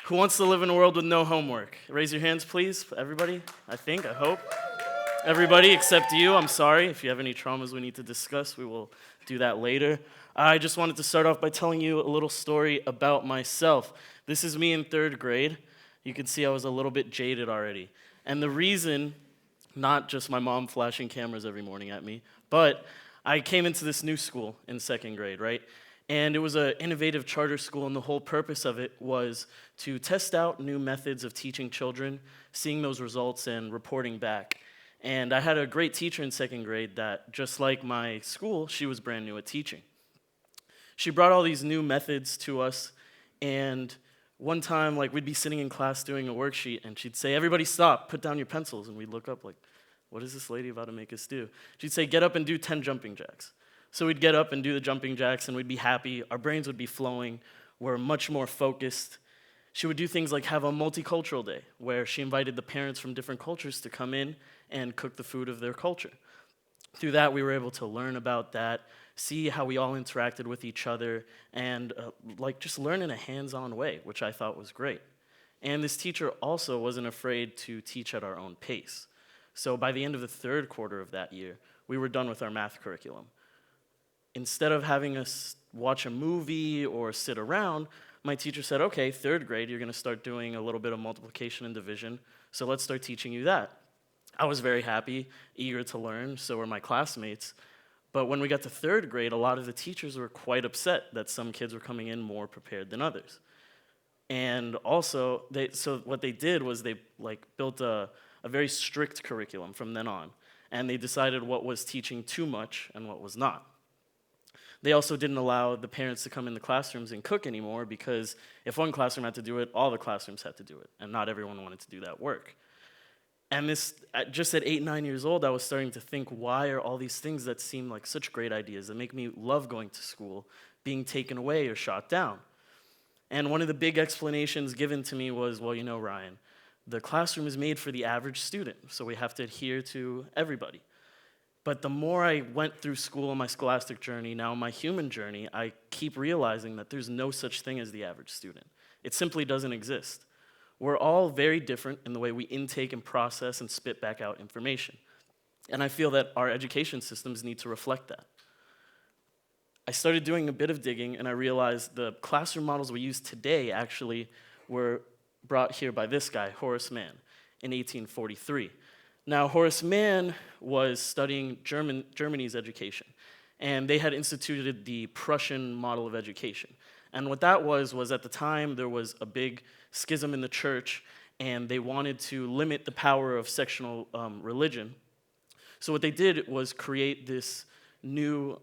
Who wants to live in a world with no homework? Raise your hands, please. Everybody, I hope. Everybody except you, I'm sorry. If you have any traumas we need to discuss, we will do that later. I just wanted to start off by telling you a little story about myself. This is me in 3rd grade. You can see I was a little bit jaded already. And the reason, not just my mom flashing cameras every morning at me, but I came into this new school in 2nd grade, right? And it was an innovative charter school, and the whole purpose of it was to test out new methods of teaching children, seeing those results, and reporting back. And I had a great teacher in 2nd grade that, just like my school, she was brand new at teaching. She brought all these new methods to us, and one time, we'd be sitting in class doing a worksheet, and she'd say, "Everybody stop, put down your pencils." And we'd look up like, what is this lady about to make us do? She'd say, "Get up and do 10 jumping jacks." So we'd get up and do the jumping jacks, and we'd be happy. Our brains would be flowing. We're much more focused. She would do things like have a multicultural day, where she invited the parents from different cultures to come in and cook the food of their culture. Through that, we were able to learn about that, see how we all interacted with each other, and just learn in a hands-on way, which I thought was great. And this teacher also wasn't afraid to teach at our own pace. So by the end of the 3rd quarter of that year, we were done with our math curriculum. Instead of having us watch a movie or sit around, my teacher said, "Okay, 3rd grade, you're going to start doing a little bit of multiplication and division, so let's start teaching you that." I was very happy, eager to learn, so were my classmates. But when we got to 3rd grade, a lot of the teachers were quite upset that some kids were coming in more prepared than others. And also, so what they did was they built a very strict curriculum from then on, and they decided what was teaching too much and what was not. They also didn't allow the parents to come in the classrooms and cook anymore, because if one classroom had to do it, all the classrooms had to do it, and not everyone wanted to do that work. And just at 8, 9 years old, I was starting to think, why are all these things that seem like such great ideas that make me love going to school being taken away or shot down? And one of the big explanations given to me was, well, Ryan, the classroom is made for the average student, so we have to adhere to everybody. But the more I went through school on my scholastic journey, now my human journey, I keep realizing that there's no such thing as the average student. It simply doesn't exist. We're all very different in the way we intake and process and spit back out information. And I feel that our education systems need to reflect that. I started doing a bit of digging, and I realized the classroom models we use today actually were brought here by this guy, Horace Mann, in 1843. Now, Horace Mann was studying Germany's education, and they had instituted the Prussian model of education. And what that was at the time there was a big schism in the church, and they wanted to limit the power of sectional religion. So what they did was create this new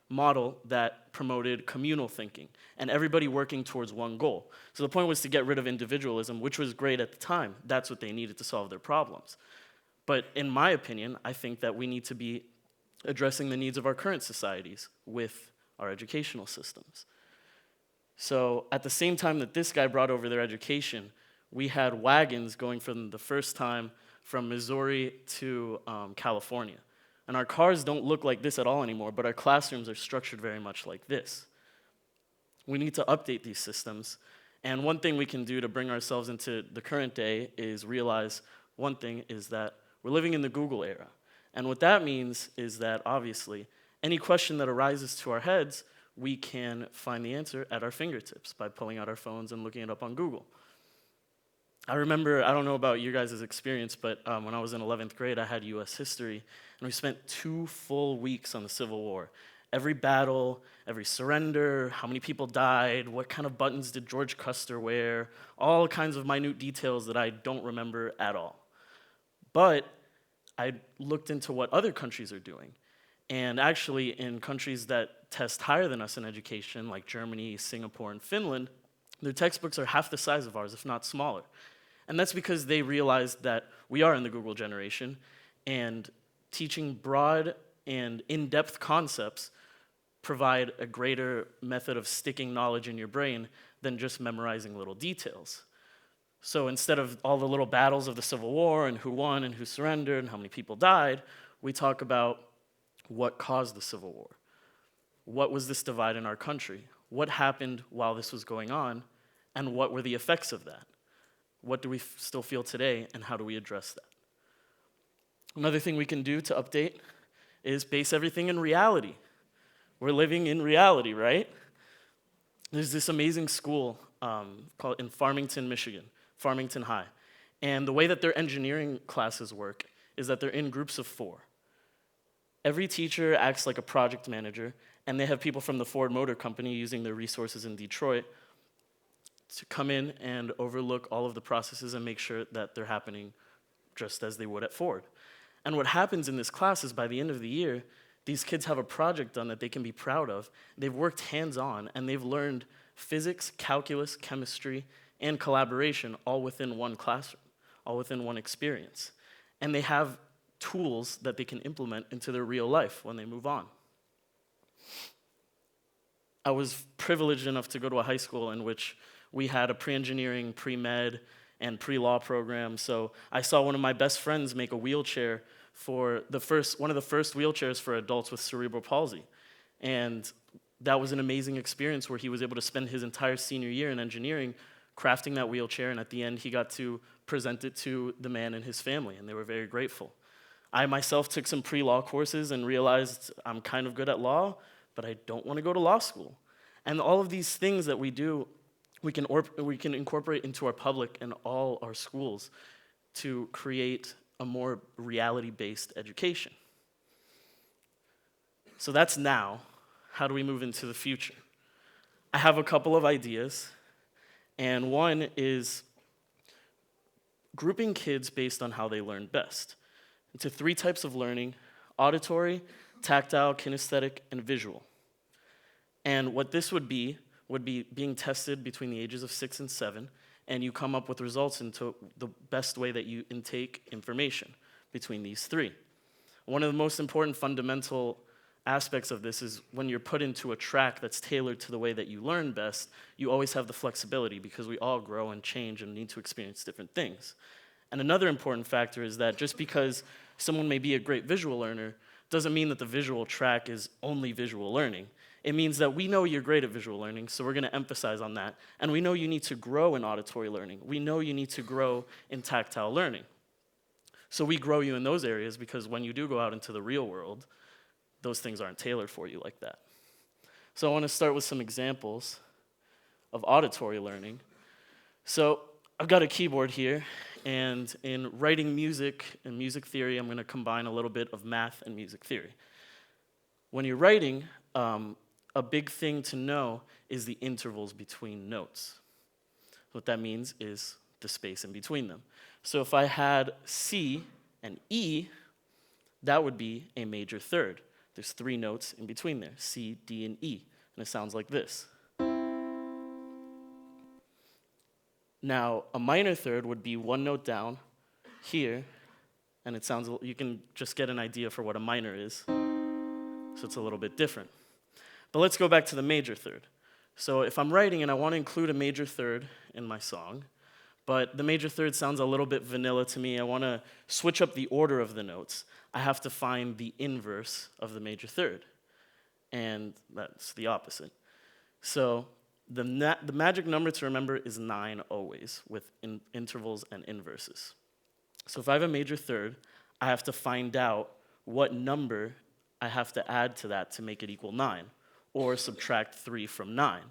model that promoted communal thinking, and everybody working towards one goal. So the point was to get rid of individualism, which was great at the time. That's what they needed to solve their problems. But in my opinion, I think that we need to be addressing the needs of our current societies with our educational systems. So at the same time that this guy brought over their education, we had wagons going from the first time from Missouri to California. And our cars don't look like this at all anymore, but our classrooms are structured very much like this. We need to update these systems. And one thing we can do to bring ourselves into the current day is realize one thing is that we're living in the Google era. And what that means is that, obviously, any question that arises to our heads, we can find the answer at our fingertips by pulling out our phones and looking it up on Google. I remember, I don't know about your guys' experience, but when I was in 11th grade, I had U.S. history, and we spent 2 full weeks on the Civil War. Every battle, every surrender, how many people died, what kind of buttons did George Custer wear, all kinds of minute details that I don't remember at all. But I looked into what other countries are doing. And actually, in countries that test higher than us in education, like Germany, Singapore, and Finland, their textbooks are half the size of ours, if not smaller. And that's because they realized that we are in the Google generation, and teaching broad and in-depth concepts provide a greater method of sticking knowledge in your brain than just memorizing little details. So instead of all the little battles of the Civil War and who won and who surrendered and how many people died, we talk about what caused the Civil War. What was this divide in our country? what happened while this was going on, and what were the effects of that? What do we still feel today, and how do we address that? Another thing we can do to update is base everything in reality. We're living in reality, right? There's this amazing school called in Farmington, Michigan, Farmington High. And the way that their engineering classes work is that they're in groups of 4. Every teacher acts like a project manager, and they have people from the Ford Motor Company using their resources in Detroit to come in and overlook all of the processes and make sure that they're happening just as they would at Ford. And what happens in this class is by the end of the year, these kids have a project done that they can be proud of. They've worked hands-on, and they've learned physics, calculus, chemistry, and collaboration all within one classroom, all within one experience. And they have tools that they can implement into their real life when they move on. I was privileged enough to go to a high school in which we had a pre-engineering, pre-med, and pre-law program. So I saw one of my best friends make a wheelchair for one of the first wheelchairs for adults with cerebral palsy. And that was an amazing experience where he was able to spend his entire senior year in engineering crafting that wheelchair, and at the end he got to present it to the man and his family, and they were very grateful. I myself took some pre-law courses and realized I'm kind of good at law, but I don't want to go to law school. And all of these things that we do, we can incorporate into our public and all our schools to create a more reality-based education. So that's now. How do we move into the future? I have a couple of ideas, and one is grouping kids based on how they learn best into 3 types of learning: auditory, tactile, kinesthetic, and visual. And what this would be being tested between the ages of 6 and 7, and you come up with results into the best way that you intake information between these 3. One of the most important fundamental aspects of this is when you're put into a track that's tailored to the way that you learn best, you always have the flexibility because we all grow and change and need to experience different things. And another important factor is that just because someone may be a great visual learner doesn't mean that the visual track is only visual learning. It means that we know you're great at visual learning, so we're going to emphasize on that. And we know you need to grow in auditory learning. We know you need to grow in tactile learning. So we grow you in those areas because when you do go out into the real world, those things aren't tailored for you like that. So I want to start with some examples of auditory learning. So I've got a keyboard here, and in writing music and music theory, I'm going to combine a little bit of math and music theory. When you're writing, a big thing to know is the intervals between notes. What that means is the space in between them. So if I had C and E, that would be a major third. There's 3 notes in between there, C, D, and E, and it sounds like this. Now, a minor third would be 1 note down here, and it sounds, you can just get an idea for what a minor is, so it's a little bit different. But let's go back to the major third. So if I'm writing and I want to include a major third in my song, but the major third sounds a little bit vanilla to me, I want to switch up the order of the notes, I have to find the inverse of the major third, and that's the opposite. So the magic number to remember is 9 always, with intervals and inverses. So if I have a major third, I have to find out what number I have to add to that to make it equal 9, or subtract 3 from 9.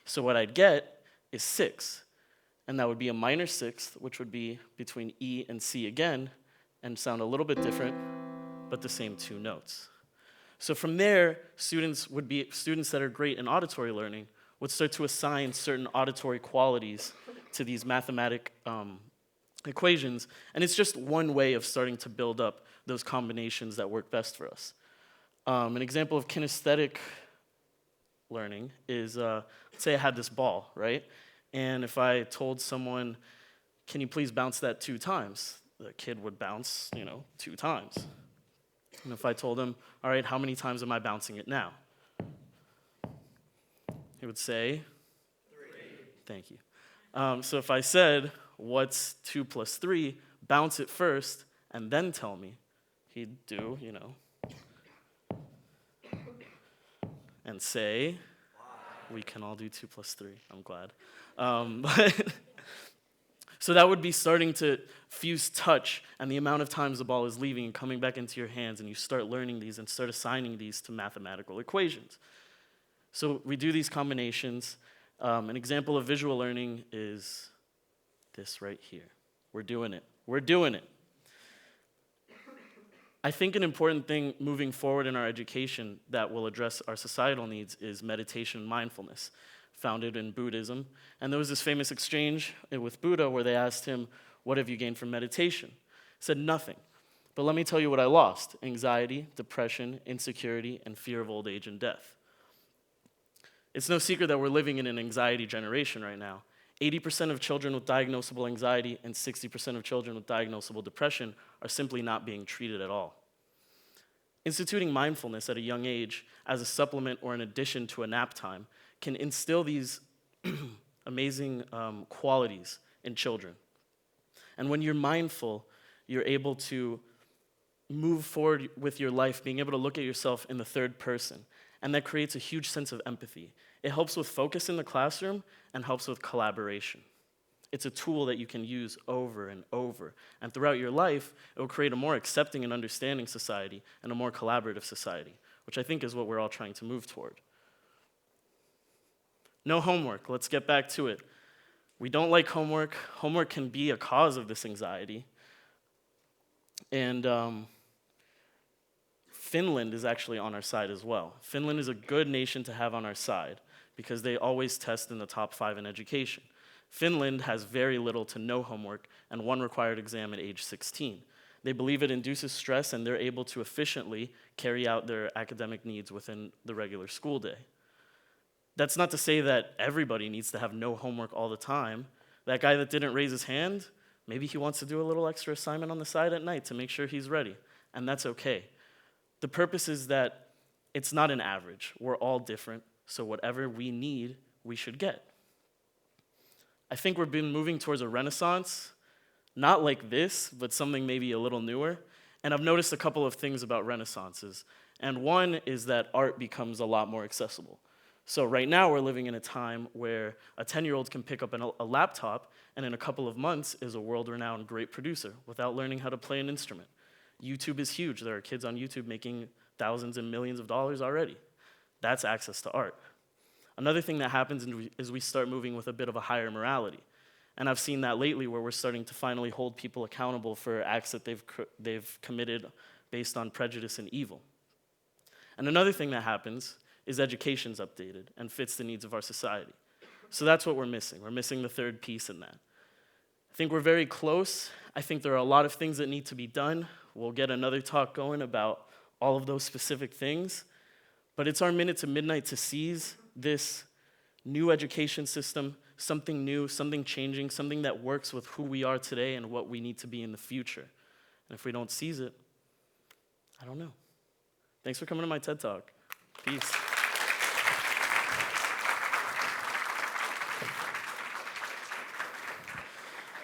So what I'd get is 6, and that would be a minor 6th, which would be between E and C again, and sound a little bit different, but the same 2 notes. So from there, students that are great in auditory learning would start to assign certain auditory qualities to these mathematic equations, and it's just one way of starting to build up those combinations that work best for us. An example of kinesthetic learning is, let's say I had this ball, right? And if I told someone, can you please bounce that 2 times? The kid would bounce, 2 times. And if I told him, all right, how many times am I bouncing it now? He would say, 3. Thank you. So if I said, what's 2 plus 3, bounce it first, and then tell me, he'd do, and say, We can all do 2 plus 3. I'm glad. But so that would be starting to fuse touch and the amount of times the ball is leaving and coming back into your hands, and you start learning these and start assigning these to mathematical equations. So we do these combinations. An example of visual learning is this right here. We're doing it. We're doing it. I think an important thing moving forward in our education that will address our societal needs is meditation and mindfulness, founded in Buddhism. And there was this famous exchange with Buddha where they asked him, "What have you gained from meditation?" He said, "Nothing. But let me tell you what I lost: anxiety, depression, insecurity, and fear of old age and death." It's no secret that we're living in an anxiety generation right now. 80% of children with diagnosable anxiety and 60% of children with diagnosable depression are simply not being treated at all. Instituting mindfulness at a young age as a supplement or an addition to a nap time can instill these amazing qualities in children. And when you're mindful, you're able to move forward with your life, being able to look at yourself in the third person. And that creates a huge sense of empathy. It helps with focus in the classroom and helps with collaboration. It's a tool that you can use over and over. And throughout your life, it will create a more accepting and understanding society and a more collaborative society, which I think is what we're all trying to move toward. No homework. Let's get back to it. We don't like homework. Homework can be a cause of this anxiety. And Finland is actually on our side as well. Finland is a good nation to have on our side because they always test in the top 5 in education. Finland has very little to no homework and 1 required exam at age 16. They believe it induces stress and they're able to efficiently carry out their academic needs within the regular school day. That's not to say that everybody needs to have no homework all the time. That guy that didn't raise his hand, maybe he wants to do a little extra assignment on the side at night to make sure he's ready, and that's okay. The purpose is that it's not an average. We're all different, so whatever we need, we should get. I think we've been moving towards a renaissance, not like this, but something maybe a little newer. And I've noticed a couple of things about renaissances. And one is that art becomes a lot more accessible. So right now we're living in a time where a 10-year-old can pick up a laptop and in a couple of months is a world-renowned great producer without learning how to play an instrument. YouTube is huge. There are kids on YouTube making thousands and millions of dollars already. That's access to art. Another thing that happens is we start moving with a bit of a higher morality. And I've seen that lately where we're starting to finally hold people accountable for acts that they've committed based on prejudice and evil. And another thing that happens is education's updated and fits the needs of our society. So that's what we're missing. We're missing the third piece in that. I think we're very close. I think there are a lot of things that need to be done. We'll get another talk going about all of those specific things. But it's our minute to midnight to seize this new education system, something new, something changing, something that works with who we are today and what we need to be in the future. And if we don't seize it, I don't know. Thanks for coming to my TED Talk. Peace.